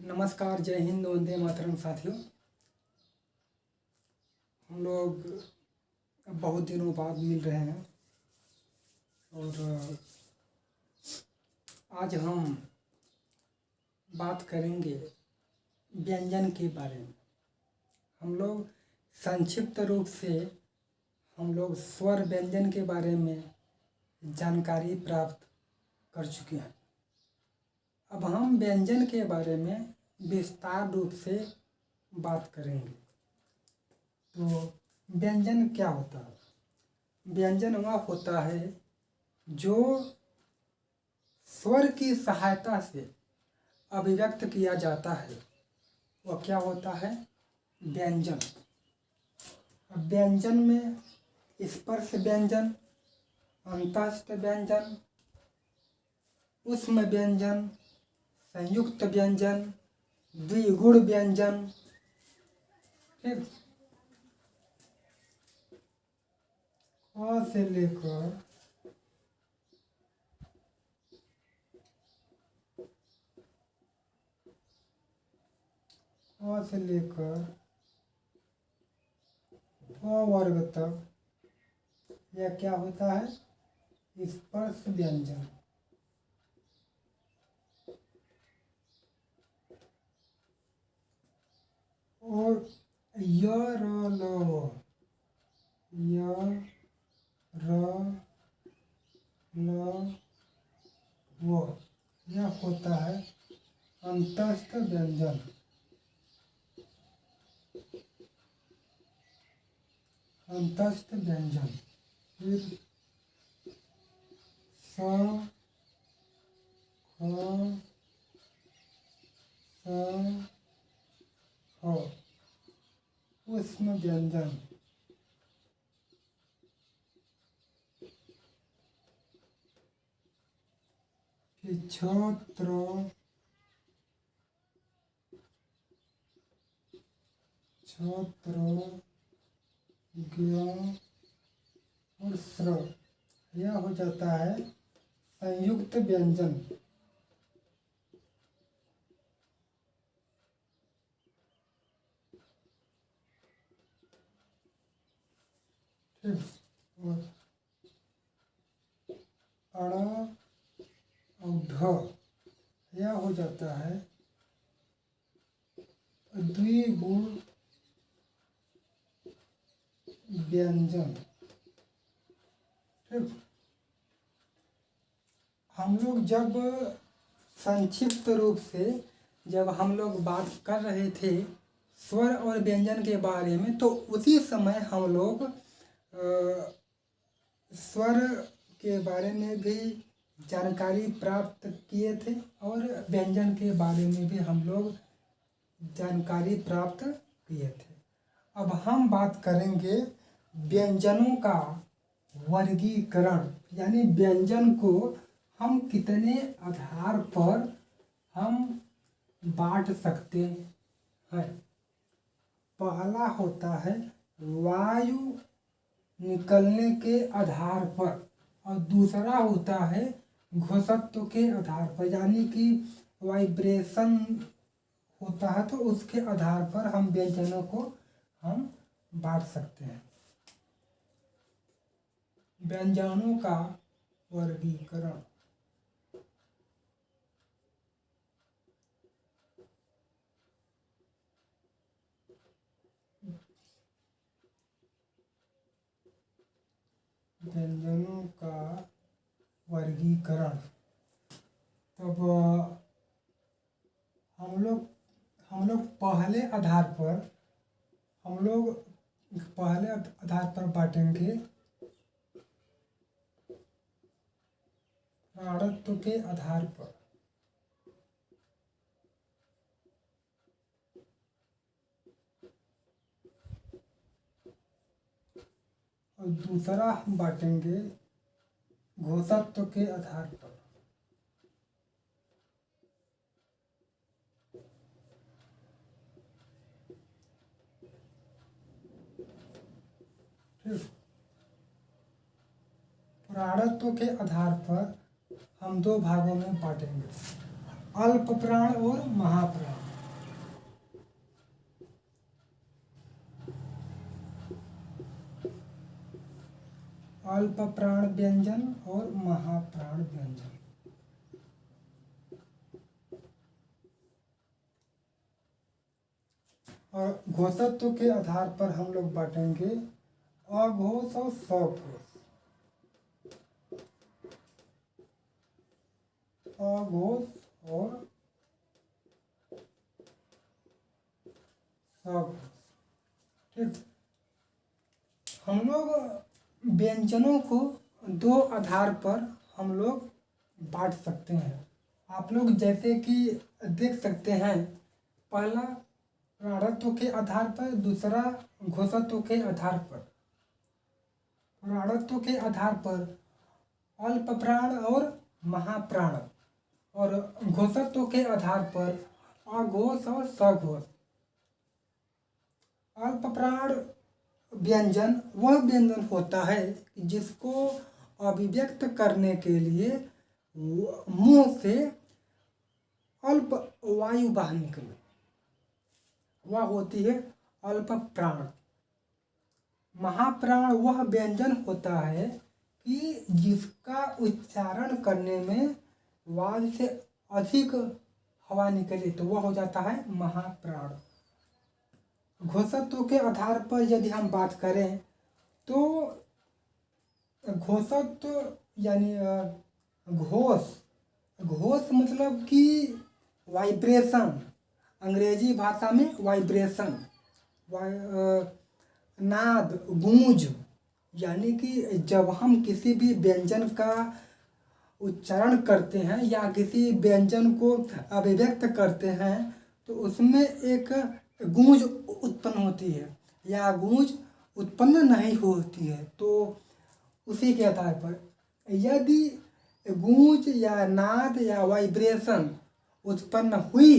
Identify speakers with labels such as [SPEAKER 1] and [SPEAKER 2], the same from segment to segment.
[SPEAKER 1] नमस्कार, जय हिंद, वंदे मातरम साथियों। हम लोग बहुत दिनों बाद मिल रहे हैं और आज हम बात करेंगे व्यंजन के बारे में। हम लोग संक्षिप्त रूप से हम लोग स्वर व्यंजन के बारे में जानकारी प्राप्त कर चुके हैं। अब हम व्यंजन के बारे में विस्तार रूप से बात करेंगे। तो व्यंजन क्या होता है? व्यंजन वह होता है जो स्वर की सहायता से अभिव्यक्त किया जाता है, वह क्या होता है? व्यंजन। अब व्यंजन में स्पर्श व्यंजन, अंतस्थ व्यंजन, ऊष्म व्यंजन, संयुक्त व्यंजन, द्विगुण व्यंजन, ठीक, अ से लेकर अ वर्ग तक यह क्या होता है? स्पर्श व्यंजन। और य र ल व, य र ल व, यह होता है अंतस्थ व्यंजन। अंतस्थ व्यंजन। फिर स, ख, स, ह, ऊष्म व्यंजन। फिर छ, त्र, ज्ञ और स्र, यह हो जाता है संयुक्त व्यंजन। ठीक, और अण और ढ, यह हो जाता है द्विगुण व्यंजन। ठीक, हम लोग जब संक्षिप्त रूप से जब हम लोग बात कर रहे थे स्वर और व्यंजन के बारे में, तो उसी समय हम लोग स्वर के बारे में भी जानकारी प्राप्त किए थे और व्यंजन के बारे में भी हम लोग जानकारी प्राप्त किए थे। अब हम बात करेंगे व्यंजनों का वर्गीकरण, यानी व्यंजन को हम कितने आधार पर हम बांट सकते हैं। पहला होता है वायु निकलने के आधार पर और दूसरा होता है घोषत्व के आधार पर, यानी कि वाइब्रेशन होता है, तो उसके आधार पर हम व्यंजनों को हम बांट सकते हैं। व्यंजनों का वर्गीकरण। व्यंजनों का वर्गीकरण। तब हम लोग पहले आधार पर बांटेंगे प्राणत्व के आधार पर। और दूसरा हम बांटेंगे घोषत्व के आधार पर। प्राणत्व के आधार पर हम दो भागों में बांटेंगे, अल्प प्राण और महाप्राण। अल्प प्राण व्यंजन और महाप्राण व्यंजन। और घोषत्व के आधार पर हम लोग बांटेंगे अघोष और सघोष। अघोष और सघोष। ठीक, हम लोग व्यंजनों को दो आधार पर हम लोग बांट सकते हैं। आप लोग जैसे कि देख सकते हैं, पहला प्राणत्व के आधार पर, दूसरा घोषत्व के आधार पर। प्राणत्व के आधार पर अल्प प्राण और महाप्राण, और घोषत्व के आधार पर अघोष और सघोष। अल्प प्राण व्यंजन वह व्यंजन होता है जिसको अभिव्यक्त करने के लिए मुंह से अल्प वायु बाहर निकले, वह होती है अल्प प्राण। महाप्राण वह व्यंजन होता है कि जिसका उच्चारण करने में वायु से अधिक हवा निकले, तो वह हो जाता है महाप्राण। घोषत्व के आधार पर यदि हम बात करें तो घोषत्व यानी घोष, घोष मतलब कि वाइब्रेशन, अंग्रेजी भाषा में वाइब्रेशन, नाद, गूंज, यानी कि जब हम किसी भी व्यंजन का उच्चारण करते हैं या किसी व्यंजन को अभिव्यक्त करते हैं तो उसमें एक गूंज उत्पन्न होती है या गूंज उत्पन्न नहीं होती है। तो उसी के आधार पर यदि गूंज या नाद या वाइब्रेशन उत्पन्न हुई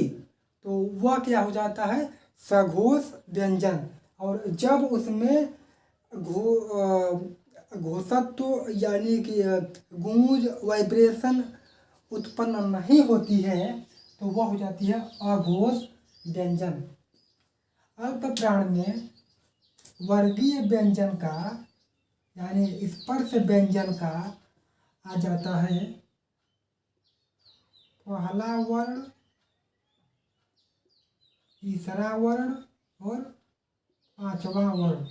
[SPEAKER 1] तो वह क्या हो जाता है, सघोष व्यंजन। और जब उसमें घोषत्व यानी कि गूंज वाइब्रेशन उत्पन्न नहीं होती है तो वह हो जाती है अघोष व्यंजन। अल्प प्राण में वर्गीय व्यंजन का यानी स्पर्श व्यंजन का आ जाता है पहला वर्ण, तीसरा वर्ण और पांचवा वर्ण।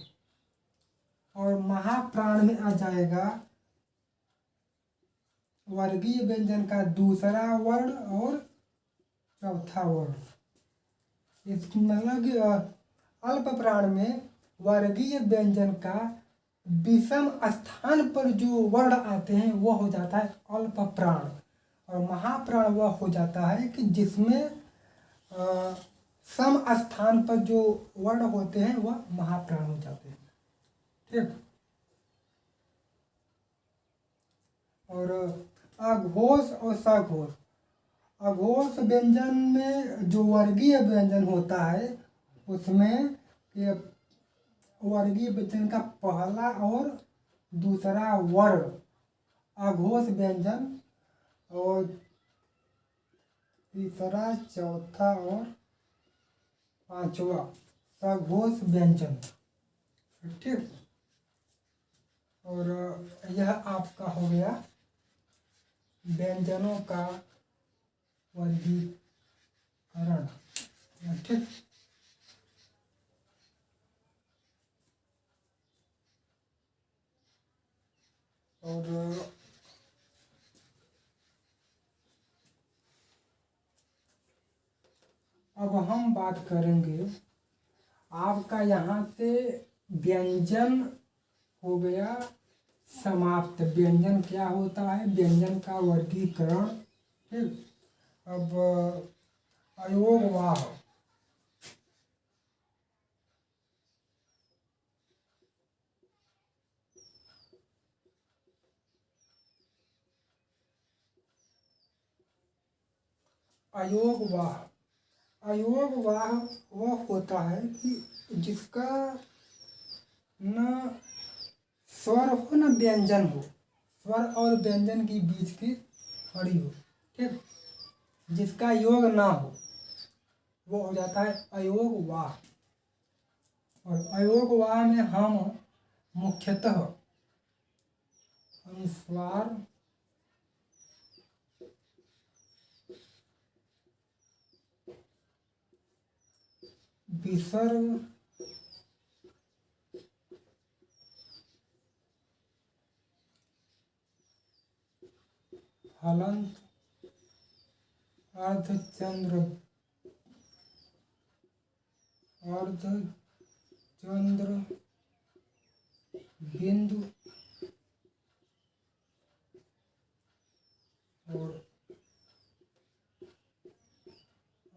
[SPEAKER 1] और महाप्राण में आ जाएगा वर्गीय व्यंजन का दूसरा वर्ण और चौथा वर्ण। इसकी मतलब अल्प प्राण में वर्गीय व्यंजन का विषम स्थान पर जो वर्ण आते हैं वह हो जाता है अल्प प्राण। और महाप्राण वह हो जाता है कि जिसमें सम स्थान पर जो वर्ण होते हैं वह महाप्राण हो जाते हैं। ठीक, और अघोष और सघोष। अघोष व्यंजन में जो वर्गीय व्यंजन होता है उसमें वर्गीय व्यंजन का पहला और दूसरा वर्ण अघोष व्यंजन और तीसरा, चौथा और पांचवा सघोष व्यंजन। ठीक, और यह आपका हो गया व्यंजनों का वर्गीकरण। ठीक, और अब हम बात करेंगे आपका यहाँ से व्यंजन हो गया समाप्त। व्यंजन क्या होता है, व्यंजन का वर्गीकरण। ठीक, अब अयोगवाह। अयोगवाह, अयोगवाह वह होता है कि जिसका न स्वर हो न व्यंजन हो, स्वर और व्यंजन के बीच की खड़ी हो। ठीक, जिसका योग ना हो वो हो जाता है अयोगवाह। और अयोगवाह में हम मुख्यतः अनुस्वार विसर्ग हलंत अर्धचंद्र बिंदु और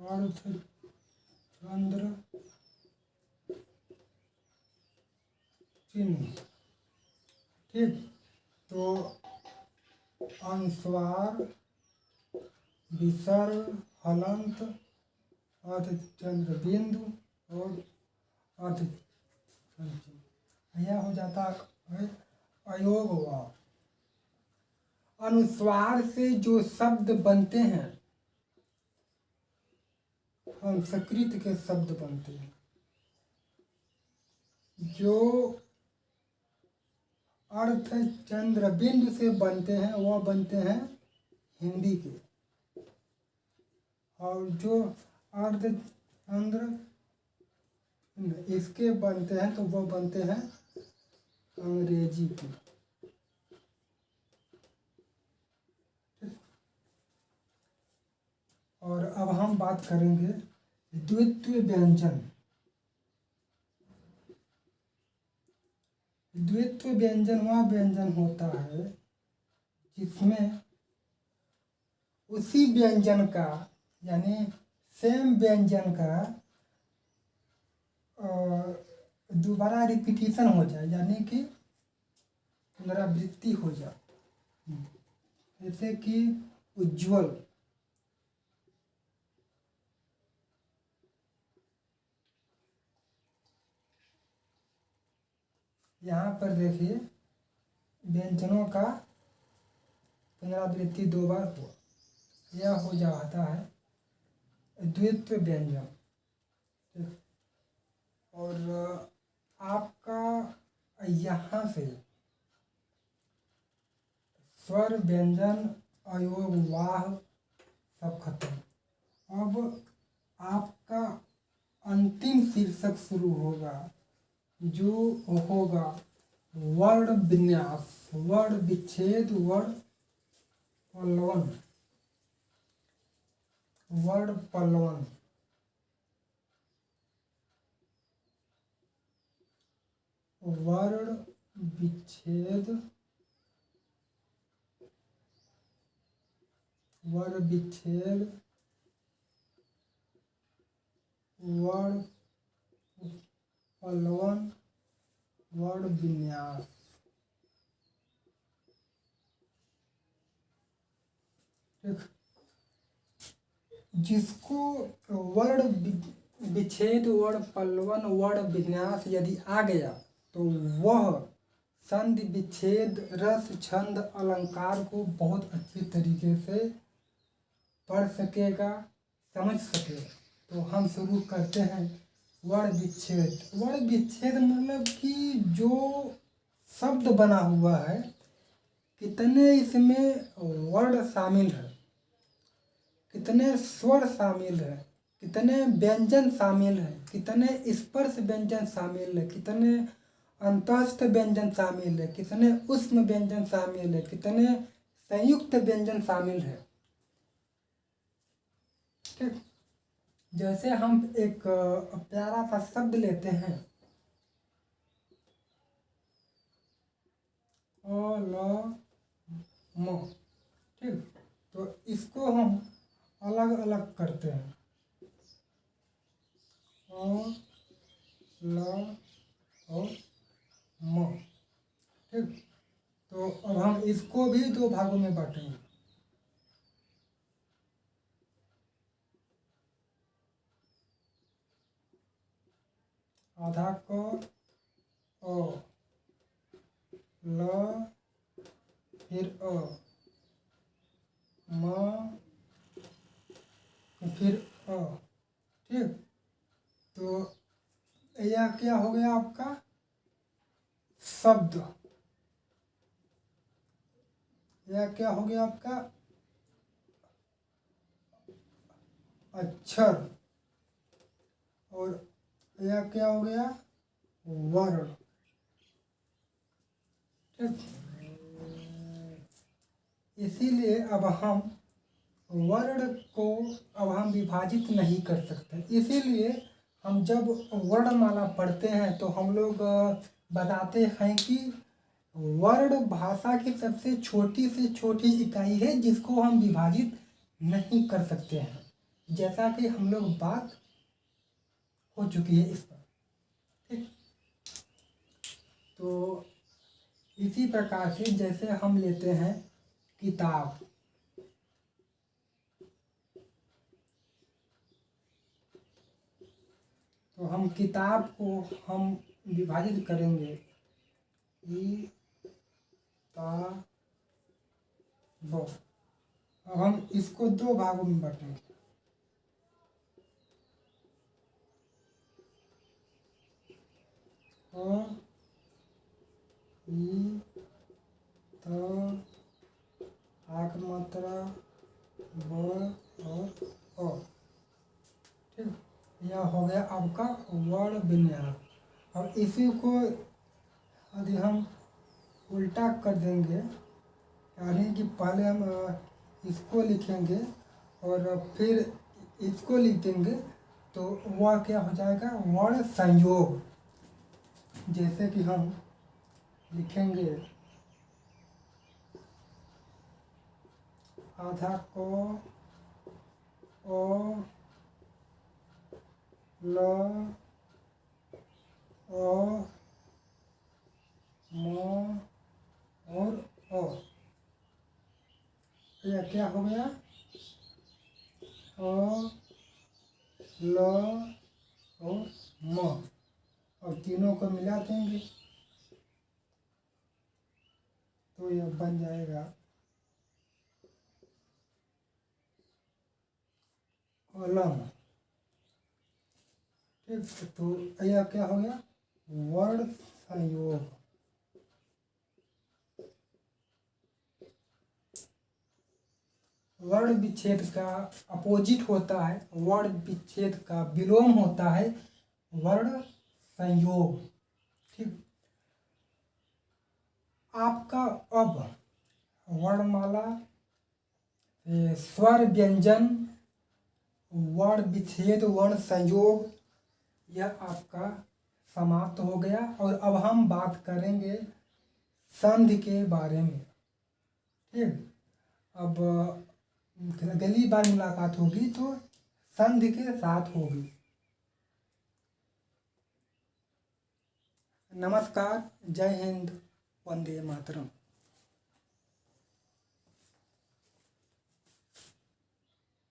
[SPEAKER 1] अर्धचंद्र चिन्ह। ठीक, तो अनुस्वार विसर्ग हलंत अर्धचंद्र बिंदु और अर्धचंद्र, यह हो जाता है अयोग वाव। अनुस्वार से जो शब्द बनते हैं, संस्कृत के शब्द बनते हैं, जो अर्धचंद्र बिंदु से बनते हैं वह बनते हैं हिंदी के, और जो अर्धचंद्र इसके बनते हैं तो वो बनते हैं अंग्रेजी के। और अब हम बात करेंगे द्वित्व व्यंजन। द्वित्व व्यंजन वह व्यंजन होता है जिसमें उसी व्यंजन का, यानी सेम व्यंजन का दोबारा रिपीटिशन हो जाए, यानी कि पुनरावृत्ति हो जाए। जैसे कि उज्ज्वल, यहाँ पर देखिए व्यंजनों का पुनरावृत्ति 2 बार हुआ, यह हो जाता है द्वित्व व्यंजन। और आपका यहाँ से स्वर व्यंजन अयोग वाह सब खत्म। अब आपका अंतिम शीर्षक शुरू होगा, जो होगा वर्ण विन्यास, वर्ण विच्छेद, वर्ण पल्लवन, वर्ण पल्लवन। वर्ण विच्छेद, वर्ण विच्छेद, वर्ण पल्लवन, वर्ण विन्यास। ठीक, जिसको वर्ण विच्छेद, वर्ण पल्लवन, वर्ण विन्यास यदि आ गया तो वह संधि विच्छेद रस छंद अलंकार को बहुत अच्छी तरीके से पढ़ सकेगा, समझ सकेगा। तो हम शुरू करते हैं वर्ण विच्छेद। वर्ण विच्छेद मतलब कि जो शब्द बना हुआ है, कितने इसमें वर्ण शामिल है, कितने स्वर शामिल है, कितने व्यंजन शामिल है, कितने स्पर्श व्यंजन शामिल है, कितने अंतस्थ व्यंजन शामिल है, कितने उष्म व्यंजन शामिल है, कितने संयुक्त व्यंजन शामिल है। ठीक, जैसे हम एक प्यारा सा शब्द लेते हैं, अ ल म। ठीक, तो इसको हम अलग अलग करते हैं, अ ल और म। ठीक, तो अब हम इसको भी 2 भागों में बांटेंगे। आधा क अ, ल फिर अ, म फिर अ। ठीक, तो यह क्या हो गया आपका शब्द। यह क्या हो गया आपका अक्षर, और यह क्या हो गया वर्ण। ठीक, इसीलिए अब हम वर्ण को अब हम विभाजित नहीं कर सकते। इसीलिए हम जब वर्णमाला पढ़ते हैं तो हम लोग बताते हैं कि वर्ण भाषा की सबसे छोटी से छोटी इकाई है जिसको हम विभाजित नहीं कर सकते हैं, जैसा कि हम लोग बात हो चुकी है इस पर। ठीक, तो इसी प्रकार से जैसे हम लेते हैं किताब, तो हम किताब को हम विभाजित करेंगे अब हम इसको दो भागों में बांटेंगे। आक मात्रा ब और ठीक, यह हो गया आपका वर्ण विन्यास। अब इसी को यदि हम उल्टा कर देंगे, यानी कि पहले हम इसको लिखेंगे और फिर इसको लिख देंगे, तो वह क्या हो जाएगा वर्ण संयोग। जैसे कि हम लिखेंगे आधा को ओ ल ओ म और ओ, यह क्या हो गया ओ ल और म, और तीनों को मिला देंगे तो यह बन जाएगा कलम। ठीक, तो यह क्या हो गया वर्ण संयोग। वर्ण विच्छेद का अपोजिट होता है, वर्ण विच्छेद का विलोम होता है वर्ण संयोग। ठीक, आपका अब वर्णमाला स्वर व्यंजन वर्ण विच्छेद वर्ण संयोग यह आपका समाप्त हो गया। और अब हम बात करेंगे संधि के बारे में। ठीक, अब अगली बार मुलाकात होगी तो संधि के साथ होगी। नमस्कार, जय हिंद, वंदे मातरम।